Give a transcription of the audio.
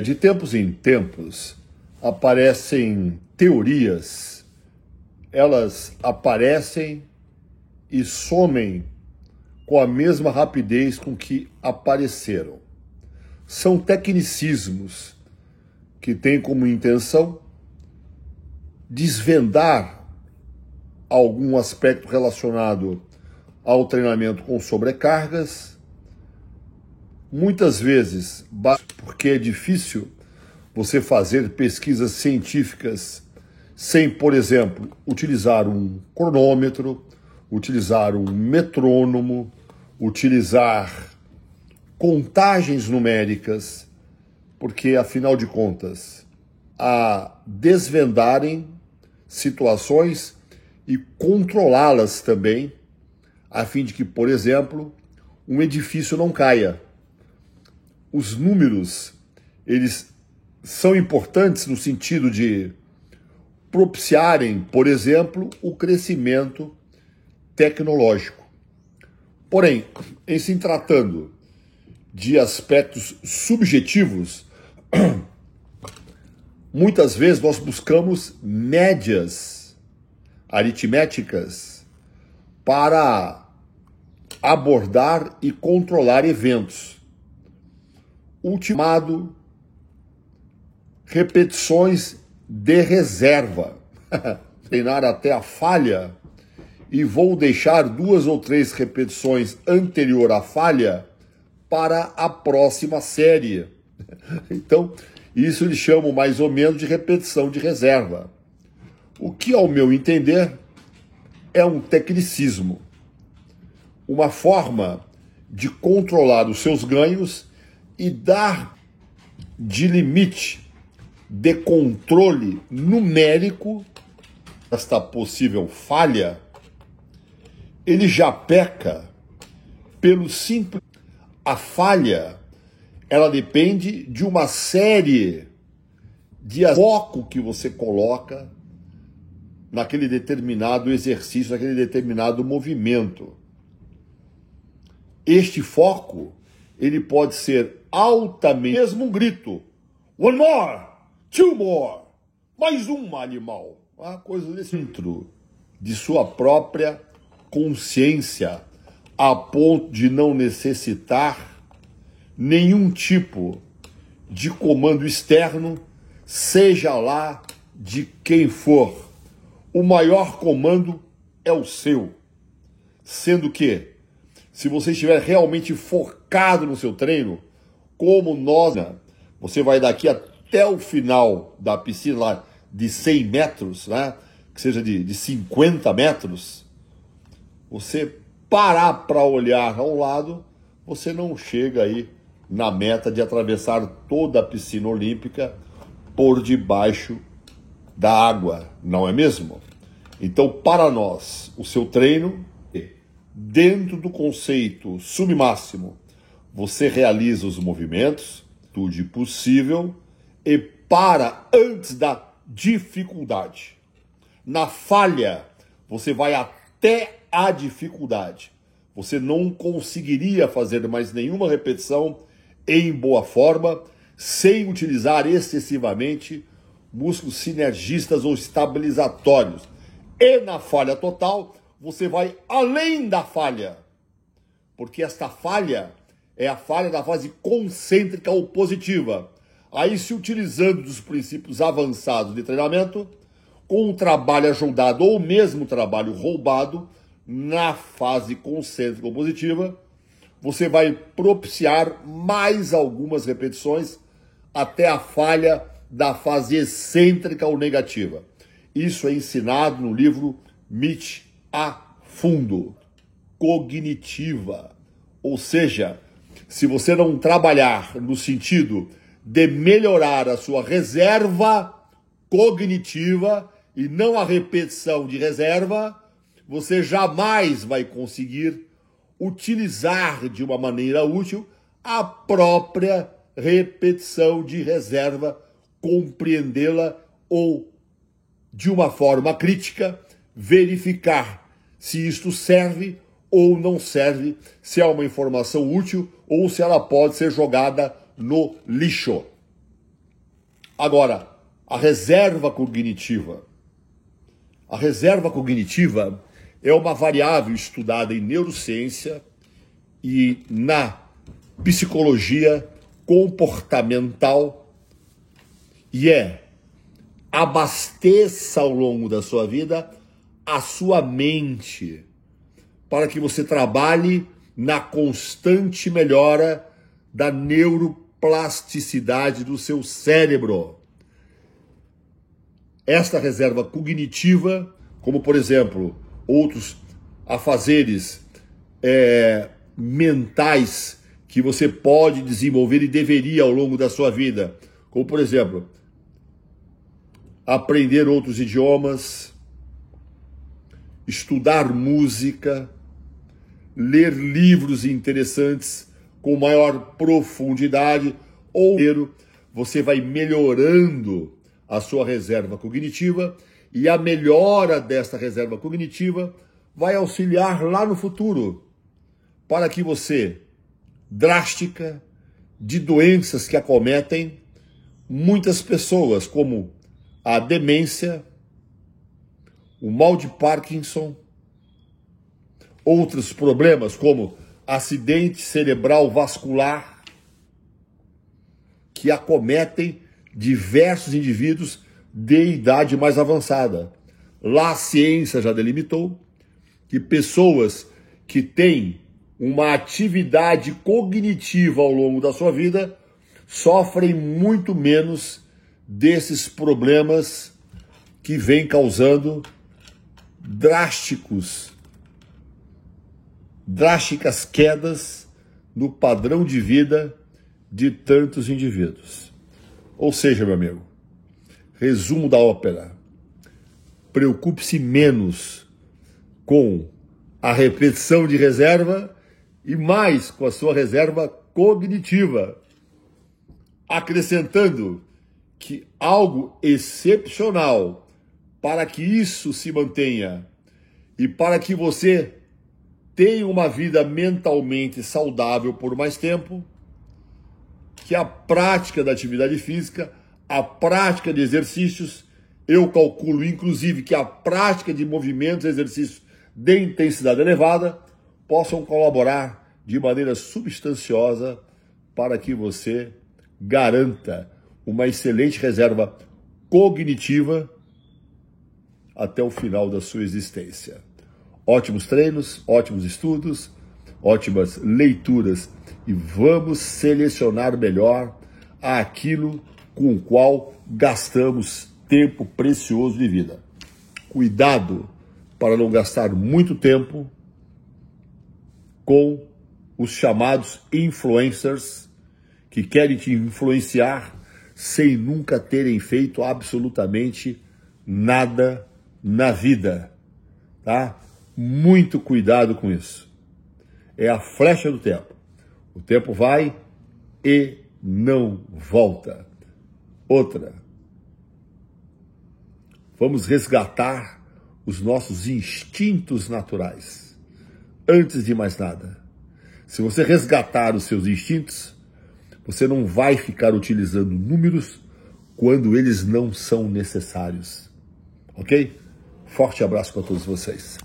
De tempos em tempos aparecem teorias, elas aparecem e somem com a mesma rapidez com que apareceram. São tecnicismos que têm como intenção desvendar algum aspecto relacionado ao treinamento com sobrecargas. Muitas vezes, porque é difícil você fazer pesquisas científicas sem, por exemplo, utilizar um cronômetro, utilizar um metrônomo, utilizar contagens numéricas, porque, afinal de contas, a desvendarem situações e controlá-las também, a fim de que, por exemplo, um edifício não caia. Os números, eles são importantes no sentido de propiciarem, por exemplo, o crescimento tecnológico. Porém, em se tratando de aspectos subjetivos, muitas vezes nós buscamos médias aritméticas para abordar e controlar eventos. Ultimado, repetições de reserva. Treinar até a falha e vou deixar 2 ou 3 repetições anterior à falha para a próxima série. Então, isso eles chamam mais ou menos de repetição de reserva. O que, ao meu entender, é um tecnicismo. Uma forma de controlar os seus ganhos e dar de limite de controle numérico esta possível falha. Ele já peca pelo simples... A falha, ela depende de uma série de foco que você coloca naquele determinado exercício, naquele determinado movimento. Este foco, ele pode ser altamente... Mesmo um grito. One more, 2 more. Mais um animal. Uma coisa desse dentro de sua própria consciência, a ponto de não necessitar nenhum tipo de comando externo, seja lá de quem for. O maior comando é o seu. Sendo que, se você estiver realmente focado no seu treino, como nós, você vai daqui até o final da piscina lá de 100 metros, né? Que seja de 50 metros, você parar para olhar ao lado, você não chega aí na meta de atravessar toda a piscina olímpica por debaixo da água, não é mesmo? Então, para nós, o seu treino, dentro do conceito submáximo, você realiza os movimentos, tudo possível, e para antes da dificuldade. Na falha, você vai até a dificuldade. Você não conseguiria fazer mais nenhuma repetição em boa forma, sem utilizar excessivamente músculos sinergistas ou estabilizatórios. E na falha total, você vai além da falha. Porque esta falha é a falha da fase concêntrica ou positiva. Aí, se utilizando dos princípios avançados de treinamento, com um trabalho ajudado ou mesmo trabalho roubado, na fase concêntrica ou positiva, você vai propiciar mais algumas repetições até a falha da fase excêntrica ou negativa. Isso é ensinado no livro MIT a fundo. Cognitiva. Ou seja, se você não trabalhar no sentido de melhorar a sua reserva cognitiva e não a repetição de reserva, você jamais vai conseguir utilizar de uma maneira útil a própria repetição de reserva, compreendê-la ou, de uma forma crítica, verificar se isto serve ou não serve, se é uma informação útil ou se ela pode ser jogada no lixo. Agora, a reserva cognitiva. A reserva cognitiva é uma variável estudada em neurociência e na psicologia comportamental e abasteça ao longo da sua vida a sua mente para que você trabalhe na constante melhora da neuroplasticidade do seu cérebro. Esta reserva cognitiva, como por exemplo, outros afazeres mentais que você pode desenvolver e deveria ao longo da sua vida, como por exemplo, aprender outros idiomas, estudar música, ler livros interessantes com maior profundidade, ou você vai melhorando a sua reserva cognitiva, e a melhora desta reserva cognitiva vai auxiliar lá no futuro para que você, drástica, de doenças que acometem muitas pessoas, como a demência, o mal de Parkinson, outros problemas como acidente cerebral vascular, que acometem diversos indivíduos de idade mais avançada. Lá a ciência já delimitou que pessoas que têm uma atividade cognitiva ao longo da sua vida sofrem muito menos desses problemas que vêm causando drásticas quedas no padrão de vida de tantos indivíduos. Ou seja, meu amigo, resumo da ópera: preocupe-se menos com a repetição de reserva e mais com a sua reserva cognitiva, acrescentando que algo excepcional para que isso se mantenha e para que você tenha uma vida mentalmente saudável por mais tempo, que a prática da atividade física, a prática de exercícios, eu calculo inclusive que a prática de movimentos e exercícios de intensidade elevada possam colaborar de maneira substanciosa para que você garanta uma excelente reserva cognitiva até o final da sua existência. Ótimos treinos, ótimos estudos, ótimas leituras e vamos selecionar melhor aquilo com o qual gastamos tempo precioso de vida. Cuidado para não gastar muito tempo com os chamados influencers que querem te influenciar sem nunca terem feito absolutamente nada na vida, tá? Muito cuidado com isso. É a flecha do tempo. O tempo vai e não volta. Outra. Vamos resgatar os nossos instintos naturais. Antes de mais nada, se você resgatar os seus instintos, você não vai ficar utilizando números quando eles não são necessários. Ok? Forte abraço para todos vocês.